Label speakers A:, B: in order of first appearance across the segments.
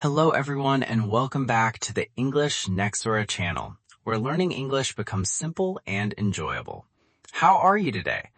A: Hello everyone and welcome back to the English Nexora channel, where learning English becomes simple and enjoyable. How are you today?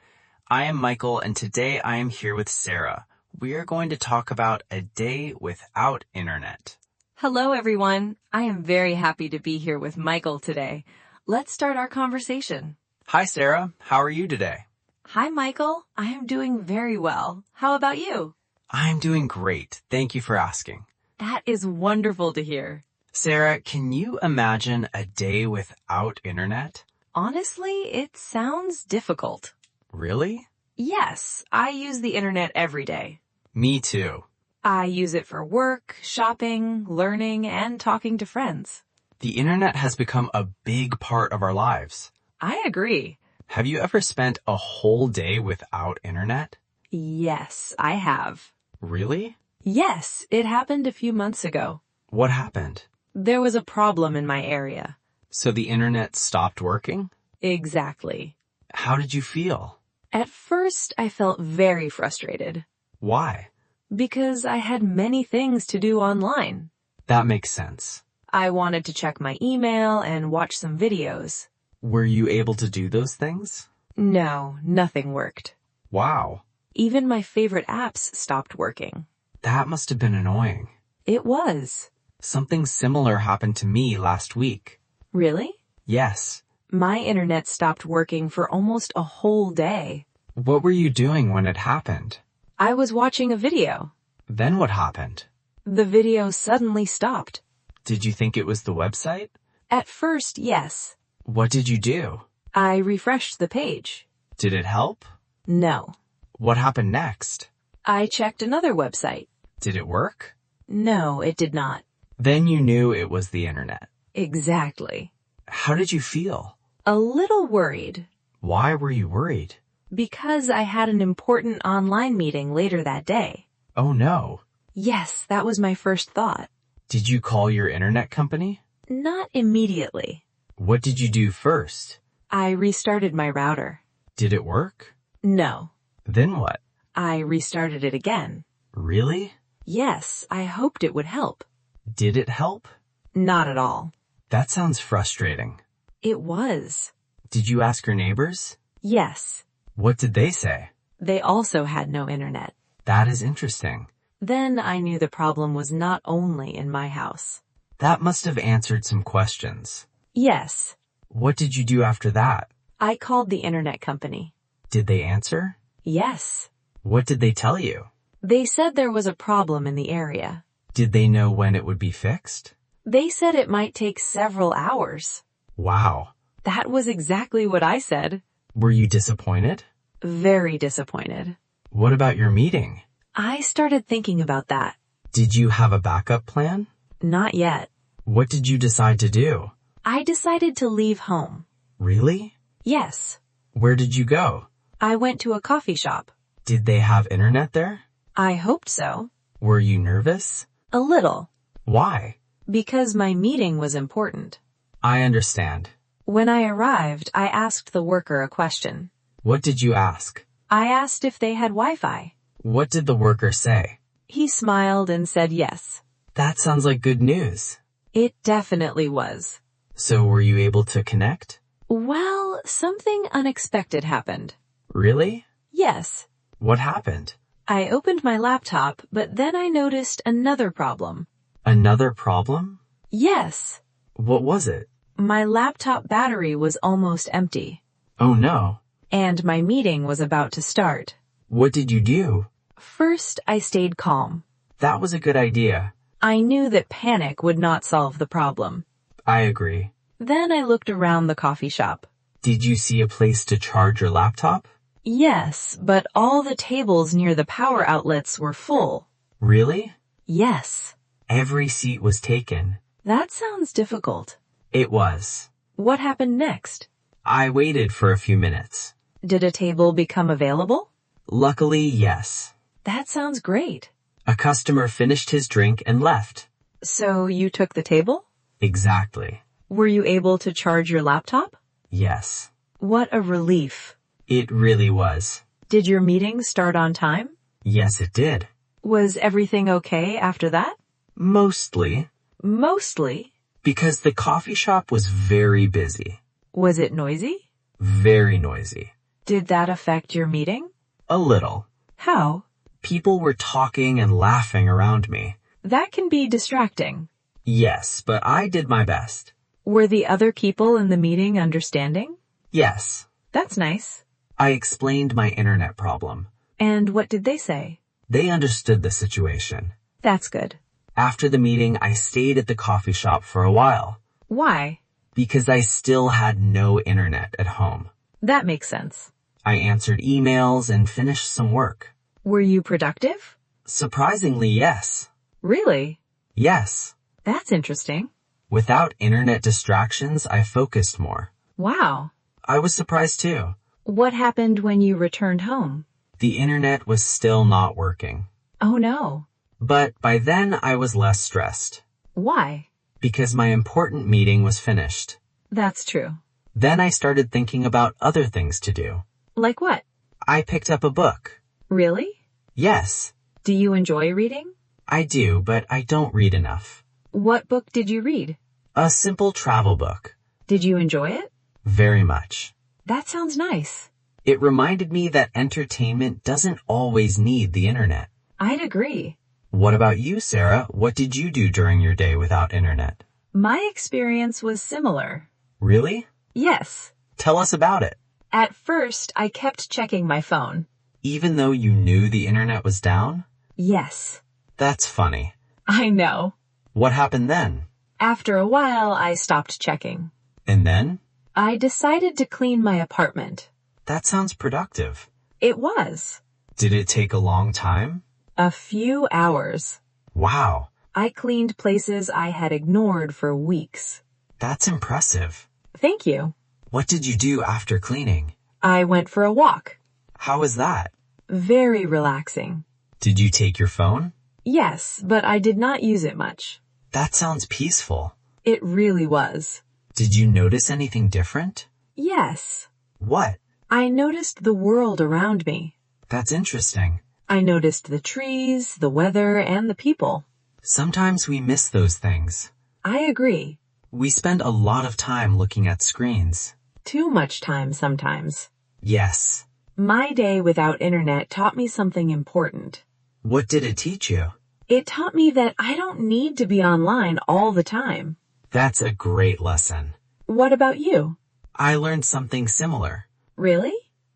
A: I am Michael and today I am here with Sarah. We are going to talk about a day without internet.
B: Hello everyone. I am very happy to be here with Michael today. Let's start our conversation.
A: Hi Sarah, how are you today?
B: Hi Michael, I am doing very well. How about you?
A: I am doing great. Thank you for asking.
B: That is wonderful to hear.
A: Sarah, can you imagine a day without internet?
B: Honestly, it sounds difficult.
A: Really?
B: Yes, I use the internet every day.
A: Me too.
B: I use it for work, shopping, learning, and talking to friends.
A: The internet has become a big part of our lives.
B: I agree.
A: Have you ever spent a whole day without internet?
B: Yes, I have.
A: Really?
B: Yes, it happened a few months ago.
A: What happened?
B: There was a problem in my area.
A: So the internet stopped working?
B: Exactly.
A: How did you feel?
B: At first, I felt very frustrated.
A: Why?
B: Because I had many things to do online.
A: That makes sense.
B: I wanted to check my email and watch some videos.
A: Were you able to do those things?
B: No, nothing worked.
A: Wow.
B: Even my favorite apps stopped working.
A: That must have been annoying.
B: It was.
A: Something similar happened to me last week.
B: Really?
A: Yes.
B: My internet stopped working for almost a whole day.
A: What were you doing when it happened?
B: I was watching a video.
A: Then what happened?
B: The video suddenly stopped.
A: Did you think it was the website?
B: At first, yes.
A: What did you do?
B: I refreshed the page.
A: Did it help?
B: No.
A: What happened next?
B: I checked another website.
A: Did it work?
B: No, it did not.
A: Then you knew it was the internet.
B: Exactly.
A: How did you feel?
B: A little worried.
A: Why were you worried?
B: Because I had an important online meeting later that day.
A: Oh no.
B: Yes, that was my first thought.
A: Did you call your internet company?
B: Not immediately.
A: What did you do first?
B: I restarted my router.
A: Did it work?
B: No.
A: Then what?
B: I restarted it again.
A: Really?
B: Yes, I hoped it would help.
A: Did it help?
B: Not at all.
A: That sounds frustrating.
B: It was.
A: Did you ask your neighbors?
B: Yes.
A: What did they say?
B: They also had no internet.
A: That is interesting.
B: Then I knew the problem was not only in my house.
A: That must have answered some questions.
B: Yes.
A: What did you do after that?
B: I called the internet company.
A: Did they answer?
B: Yes.
A: What did they tell you?
B: They said there was a problem in the area.
A: Did they know when it would be fixed?
B: They said it might take several hours.
A: Wow.
B: That was exactly what I said.
A: Were you disappointed?
B: Very disappointed.
A: What about your meeting?
B: I started thinking about that.
A: Did you have a backup plan?
B: Not yet.
A: What did you decide to do?
B: I decided to leave home.
A: Really?
B: Yes.
A: Where did you go?
B: I went to a coffee shop.
A: Did they have internet there?
B: I hoped so.
A: Were you nervous?
B: A little.
A: Why?
B: Because my meeting was important.
A: I understand.
B: When I arrived, I asked the worker a question.
A: What did you ask?
B: I asked if they had Wi-Fi.
A: What did the worker say?
B: He smiled and said yes.
A: That sounds like good news.
B: It definitely was.
A: So were you able to connect?
B: Well, something unexpected happened.
A: Really?
B: Yes.
A: What happened?
B: I opened my laptop, but then I noticed another problem.
A: Another problem?
B: Yes.
A: What was it?
B: My laptop battery was almost empty.
A: Oh no.
B: And my meeting was about to start.
A: What did you do?
B: First, I stayed calm.
A: That was a good idea.
B: I knew that panic would not solve the problem.
A: I agree.
B: Then I looked around the coffee shop.
A: Did you see a place to charge your laptop?
B: Yes, but all the tables near the power outlets were full.
A: Really?
B: Yes.
A: Every seat was taken.
B: That sounds difficult.
A: It was.
B: What happened next?
A: I waited for a few minutes.
B: Did a table become available?
A: Luckily, yes.
B: That sounds great.
A: A customer finished his drink and left.
B: So you took the table?
A: Exactly.
B: Were you able to charge your laptop?
A: Yes.
B: What a relief.
A: It really was.
B: Did your meeting start on time?
A: Yes, it did.
B: Was everything okay after that?
A: Mostly.
B: Mostly?
A: Because the coffee shop was very busy.
B: Was it noisy?
A: Very noisy.
B: Did that affect your meeting?
A: A little.
B: How?
A: People were talking and laughing around me.
B: That can be distracting.
A: Yes, but I did my best.
B: Were the other people in the meeting understanding?
A: Yes.
B: That's nice.
A: I explained my internet problem.
B: And what did they say?
A: They understood the situation.
B: That's good.
A: After the meeting, I stayed at the coffee shop for a while.
B: Why?
A: Because I still had no internet at home.
B: That makes sense.
A: I answered emails and finished some work.
B: Were you productive?
A: Surprisingly, yes.
B: Really?
A: Yes.
B: That's interesting.
A: Without internet distractions, I focused more.
B: Wow.
A: I was surprised too.
B: What happened when you returned home?
A: The internet was still not working.
B: Oh no.
A: But by then I was less stressed.
B: Why?
A: Because my important meeting was finished.
B: That's true.
A: Then I started thinking about other things to do.
B: Like what?
A: I picked up a book.
B: Really?
A: Yes.
B: Do you enjoy reading?
A: I do, but I don't read enough.
B: What book did you read?
A: A simple travel book.
B: Did you enjoy it?
A: Very much.
B: That sounds nice.
A: It reminded me that entertainment doesn't always need the internet.
B: I'd agree.
A: What about you, Sarah? What did you do during your day without internet?
B: My experience was similar.
A: Really?
B: Yes.
A: Tell us about it.
B: At first, I kept checking my phone.
A: Even though you knew the internet was down?
B: Yes.
A: That's funny.
B: I know.
A: What happened then?
B: After a while, I stopped checking.
A: And then?
B: I decided to clean my apartment.
A: That sounds productive.
B: It was.
A: Did it take a long time?
B: A few hours.
A: Wow.
B: I cleaned places I had ignored for weeks.
A: That's impressive.
B: Thank you.
A: What did you do after cleaning?
B: I went for a walk.
A: How was that?
B: Very relaxing.
A: Did you take your phone?
B: Yes, but I did not use it much.
A: That sounds peaceful.
B: It really was.
A: Did you notice anything different?
B: Yes.
A: What?
B: I noticed the world around me.
A: That's interesting.
B: I noticed the trees, the weather, and the people.
A: Sometimes we miss those things.
B: I agree.
A: We spend a lot of time looking at screens.
B: Too much time sometimes.
A: Yes.
B: My day without internet taught me something important.
A: What did it teach you?
B: It taught me that I don't need to be online all the time.
A: That's a great lesson.
B: What about you?
A: I learned something similar.
B: Really?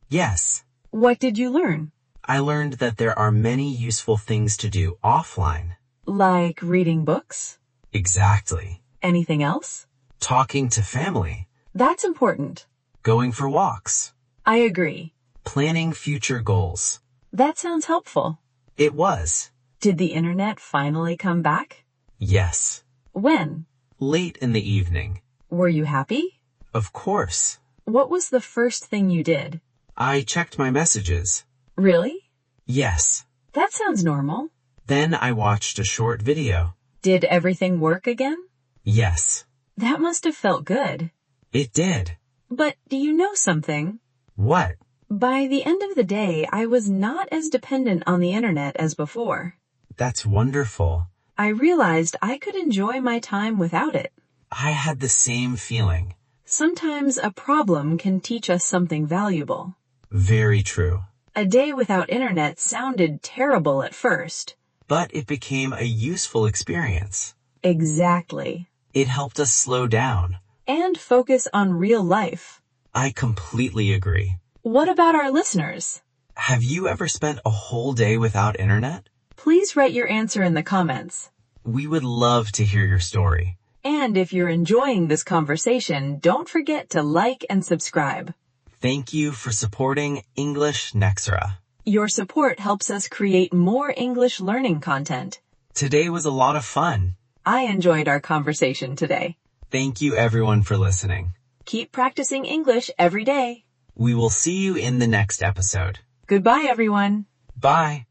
A: Yes.
B: What did you learn?
A: I learned that there are many useful things to do offline.
B: Like reading books?
A: Exactly.
B: Anything else?
A: Talking to family.
B: That's important.
A: Going for walks.
B: I agree.
A: Planning future goals.
B: That sounds helpful.
A: It was.
B: Did the internet finally come back?
A: Yes.
B: When?
A: Late in the evening.
B: Were you happy?
A: Of course.
B: What was the first thing you did?
A: I checked my messages.
B: Really?
A: Yes.
B: That sounds normal.
A: Then I watched a short video.
B: Did everything work again?
A: Yes.
B: That must have felt good.
A: It did.
B: But do you know something?
A: What?
B: By the end of the day, I was not as dependent on the internet as before.
A: That's wonderful.
B: I realized I could enjoy my time without it.
A: I had the same feeling.
B: Sometimes a problem can teach us something valuable.
A: Very true.
B: A day without internet sounded terrible at first.
A: But it became a useful experience.
B: Exactly.
A: It helped us slow down.
B: And focus on real life.
A: I completely agree.
B: What about our listeners?
A: Have you ever spent a whole day without internet?
B: Please write your answer in the comments.
A: We would love to hear your story.
B: And if you're enjoying this conversation, don't forget to like and subscribe.
A: Thank you for supporting English Nexora.
B: Your support helps us create more English learning content.
A: Today was a lot of fun.
B: I enjoyed our conversation today.
A: Thank you everyone for listening.
B: Keep practicing English every day.
A: We will see you in the next episode.
B: Goodbye, everyone.
A: Bye.